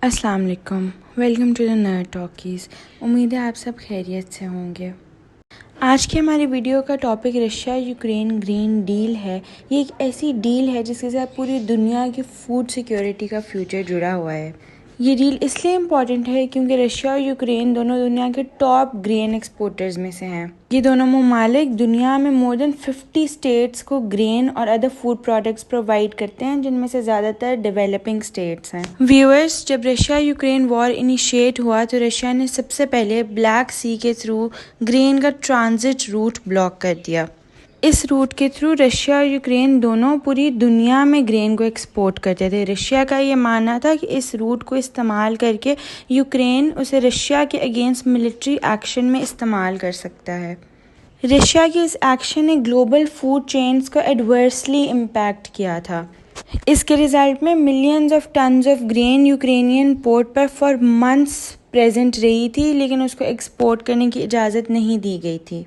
अस्सलाम वालेकुम। Welcome to the nerd talkies. उम्मीद है आप सब खैरियत से होंगे। आज की हमारी वीडियो का topic Russia Ukraine green deal है। ये एक ऐसी डील है जिसके साथ पूरी दुनिया की फूड सिक्योरिटी का फ्यूचर जुड़ा हुआ है। ये डील इसलिए इम्पॉर्टेंट है क्योंकि रशिया और यूक्रेन दोनों दुनिया के टॉप ग्रेन एक्सपोर्टर्स में से हैं। ये दोनों ममालिक दुनिया में मोर देन 50 स्टेट्स को ग्रेन और अदर फूड प्रोडक्ट्स प्रोवाइड करते हैं, जिनमें से ज़्यादातर डेवलपिंग स्टेट्स हैं। व्यूअर्स, जब रशिया यूक्रेन वॉर इनिशिएट हुआ तो रशिया ने सबसे पहले ब्लैक सी के थ्रू ग्रेन का ट्रांजिट रूट ब्लॉक कर दिया। इस रूट के थ्रू रशिया और यूक्रेन दोनों पूरी दुनिया में ग्रेन को एक्सपोर्ट करते थे। रशिया का ये मानना था कि इस रूट को इस्तेमाल करके यूक्रेन उसे रशिया के अगेंस्ट मिलिट्री एक्शन में इस्तेमाल कर सकता है। रशिया की इस एक्शन ने ग्लोबल फूड चेन्स को एडवर्सली इम्पैक्ट किया था। इसके रिजल्ट में millions of tons of grain Ukrainian port पर फॉर मंथ्स प्रेजेंट रही थी, लेकिन उसको एक्सपोर्ट करने की इजाज़त नहीं दी गई थी।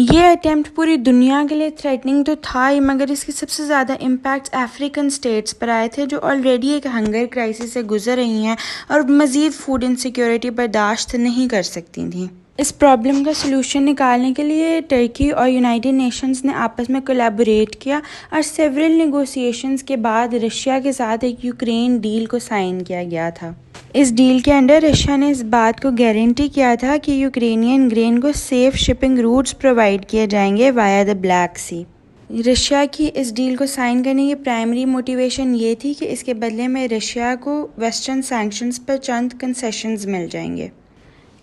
ये अटेम्प्ट पूरी दुनिया के लिए थ्रेटनिंग तो था ही, मगर इसके सबसे ज़्यादा इम्पैक्ट अफ्रीकन स्टेट्स पर आए थे, जो ऑलरेडी एक हंगर क्राइसिस से गुजर रही हैं और मज़ीद फूड इनसिक्योरिटी बर्दाश्त नहीं कर सकती थी। इस प्रॉब्लम का सलूशन निकालने के लिए टर्की और यूनाइटेड नेशंस ने आपस में कोलैबोरेट किया और सेवरल नेगोशिएशंस के बाद रशिया के साथ एक यूक्रेन डील को साइन किया गया था। इस डील के अंडर रशिया ने इस बात को गारंटी किया था कि यूक्रेनियन ग्रेन को सेफ शिपिंग रूट्स प्रोवाइड किए जाएंगे via the Black Sea. Russia की इस डील को साइन करने की प्राइमरी मोटिवेशन ये थी कि इसके बदले में रशिया को वेस्टर्न सैंक्शंस पर चंद कंसेशंस मिल जाएंगे।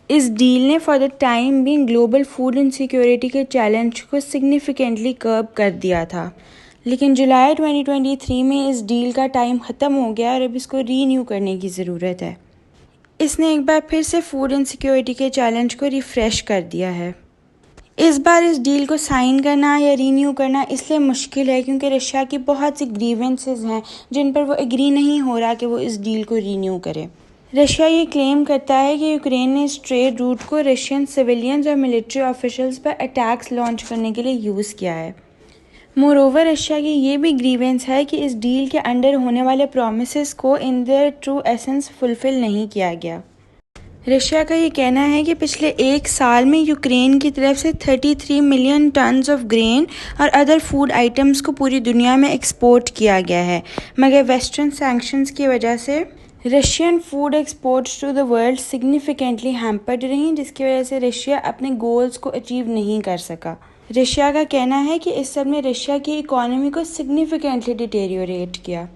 इस डील ने for the time being global food insecurity के चैलेंज को सिग्निफिकेंटली कर्ब कर दिया था, लेकिन जुलाई 2023 में इस डील का टाइम ख़त्म हो गया और अब इसको रीन्यू करने की ज़रूरत है। इसने एक बार फिर से फूड इनसिक्योरिटी के चैलेंज को रिफ़्रेश कर दिया है। इस बार इस डील को साइन करना या रीन्यू करना इसलिए मुश्किल है क्योंकि रशिया की बहुत सी ग्रीवेंसेस हैं जिन पर वो एग्री नहीं हो रहा कि वो इस डील को रीन्यू करे। रशिया ये क्लेम करता है कि यूक्रेन ने इस ट्रेड रूट को रशियन सिविलियंस और मिलिट्री ऑफिशियल्स पर अटैक्स लॉन्च करने के लिए यूज़ किया है। मोरोवर रशिया की ये भी ग्रीवेंस है कि इस डील के अंडर होने वाले प्रोमिसेस को in their true essence fulfil नहीं किया गया। रशिया का ये कहना है कि पिछले एक साल में यूक्रेन की तरफ से 33 मिलियन टन्स ऑफ ग्रेन और अदर फूड आइटम्स को पूरी दुनिया में एक्सपोर्ट किया गया है, मगर वेस्टर्न सैंक्शंस की वजह से Russian food exports to the world significantly hampered रही, जिसकी वजह से रशिया अपने गोल्स को अचीव नहीं कर सका। रशिया का कहना है कि इस सब ने रशिया की इकोनॉमी को सिग्निफिकेंटली डिटेरियोरेट किया।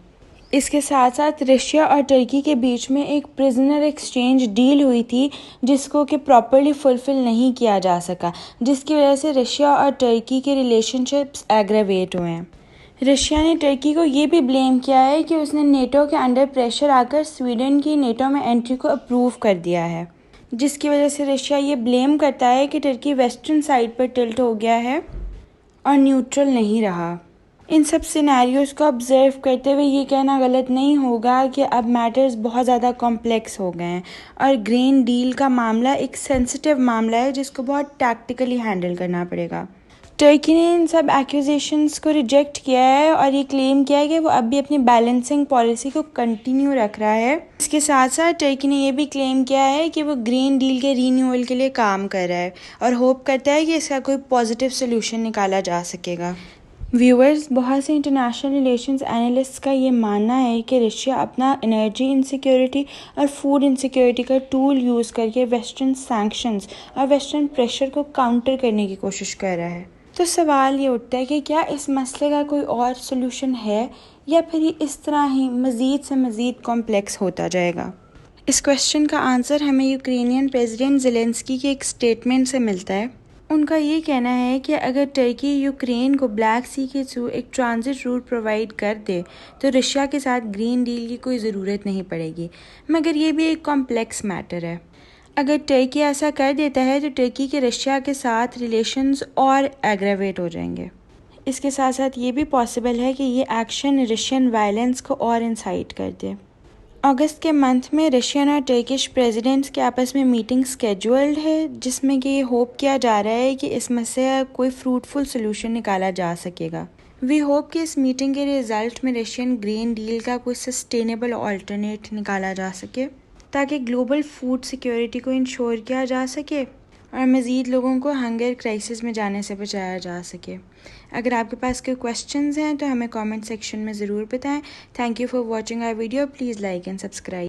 इसके साथ साथ रशिया और टर्की के बीच में एक प्रिजनर एक्सचेंज डील हुई थी जिसको कि प्रॉपरली फुलफिल नहीं किया जा सका, जिसकी वजह से रशिया और टर्की के रिलेशनशिप्स एग्रावेट हुए हैं। रशिया ने टर्की को ये भी ब्लेम किया है कि उसने नेटो के अंडर प्रेशर आकर स्वीडन की नेटो में एंट्री को अप्रूव कर दिया है, जिसकी वजह से रशिया ये ब्लेम करता है कि टर्की वेस्टर्न साइड पर टिल्ट हो गया है और न्यूट्रल नहीं रहा। इन सब सिनेरियोज़ को ऑब्ज़र्व करते हुए ये कहना गलत नहीं होगा कि अब मैटर्स बहुत ज़्यादा कॉम्प्लेक्स हो गए हैं और ग्रेन डील का मामला एक सेंसिटिव मामला है जिसको बहुत टैक्टिकली हैंडल करना पड़ेगा। टर्की ने इन सब एक्यूजेशंस को रिजेक्ट किया है और ये क्लेम किया है कि वो अब भी अपनी बैलेंसिंग पॉलिसी को कंटिन्यू रख रहा है। इसके साथ साथ टर्की ने ये भी क्लेम किया है कि वो ग्रीन डील के रीन्यूअल के लिए काम कर रहा है और होप करता है कि इसका कोई पॉजिटिव सोल्यूशन निकाला जा सकेगा। व्यूअर्स, बहुत से इंटरनेशनल रिलेशंस एनालिस्ट्स का ये मानना है कि रशिया अपना एनर्जी इनसिक्योरिटी और फूड इनसिक्योरिटी का टूल यूज़ करके वेस्टर्न सैंक्शंस और वेस्टर्न प्रेशर को काउंटर करने की कोशिश कर रहा है। तो सवाल ये उठता है कि क्या इस मसले का कोई और सोल्यूशन है या फिर ये इस तरह ही मज़ीद से मज़ीद कॉम्प्लेक्स होता जाएगा। इस क्वेश्चन का आंसर हमें यूक्रेनियन प्रेसिडेंट ज़ेलेंस्की के एक स्टेटमेंट से मिलता है। उनका ये कहना है कि अगर टर्की यूक्रेन को ब्लैक सी के थ्रू एक ट्रांजिट रूट प्रोवाइड कर दे तो रशिया के साथ ग्रीन डील की कोई ज़रूरत नहीं पड़ेगी, मगर ये भी एक कॉम्प्लेक्स मैटर है। अगर टर्की ऐसा कर देता है तो टर्की के रशिया के साथ रिलेशंस और एग्रावेट हो जाएंगे। इसके साथ साथ ये भी पॉसिबल है कि ये एक्शन रशियन वायलेंस को और इंसाइट कर दे। अगस्त के मंथ में रशियन और टर्किश प्रेसिडेंट्स के आपस में मीटिंग स्केड्यूल्ड है, जिसमें कि ये होप किया जा रहा है कि इस मसले का कोई फ्रूटफुल सोल्यूशन निकाला जा सकेगा। वी होप कि इस मीटिंग के रिज़ल्ट में रशियन ग्रेन डील का कोई सस्टेनेबल ऑल्टरनेट निकाला जा सके ताकि ग्लोबल फूड सिक्योरिटी को इंश्योर किया जा सके और मज़ीद लोगों को हंगर क्राइसिस में जाने से बचाया जा सके। अगर आपके पास कोई क्वेश्चंस हैं तो हमें कमेंट सेक्शन में ज़रूर बताएं। Thank you for watching our video. Please like and subscribe.